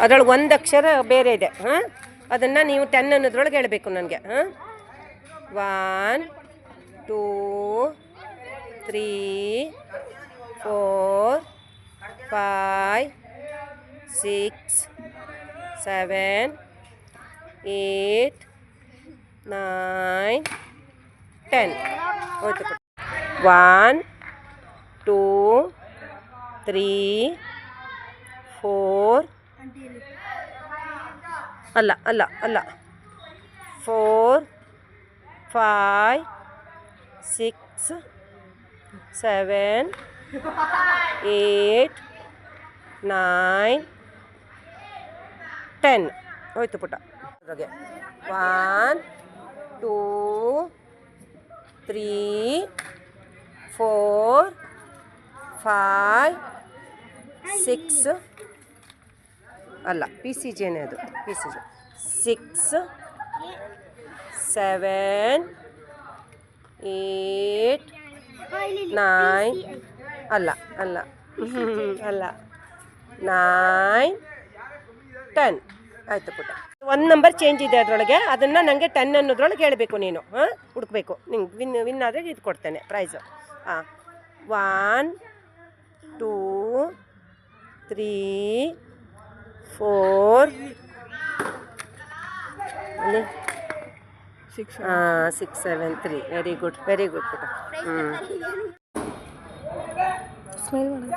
ಅದ್ರೊಳಗೆ ಒಂದು ಅಕ್ಷರ ಬೇರೆ ಇದೆ. ಹಾಂ, ಅದನ್ನು ನೀವು 10 ಅನ್ನೋದ್ರೊಳಗೆ ಹೇಳಬೇಕು ನನಗೆ. ಹಾಂ, 1 2 3 4 5 6 7 8 9 10 ಹೋಯ್ತು. 1 2 3 4 ಅಲ್ಲ 4 5 6 7 8 9 10 ಹೋಯ್ತು ಪುಟ. 1 2 3 4 5 6 ಅಲ್ಲ PCJನೇ ಅದು. PCJ 6 7 8 9 ಅಲ್ಲ 9 10 ಆಯಿತು ಪುಟ. 1 ನಂಬರ್ ಚೇಂಜ್ ಇದೆ ಅದರೊಳಗೆ, ಅದನ್ನು ನನಗೆ 10 ಅನ್ನೋದ್ರೊಳಗೆ ಹೇಳಬೇಕು ನೀನು. ಹಾಂ, ಹುಡುಕ್ಬೇಕು. ನಿಂಗೆ ವಿನ್ ಆದರೆ ಇದು ಕೊಡ್ತೇನೆ ಪ್ರೈಸು. ಹಾಂ, 1 2 3 4 6 7 3 ವೆರಿ ಗುಡ್ ಪುಟ. ಸ್ಮೈಲ್ ಮಾಡಿ.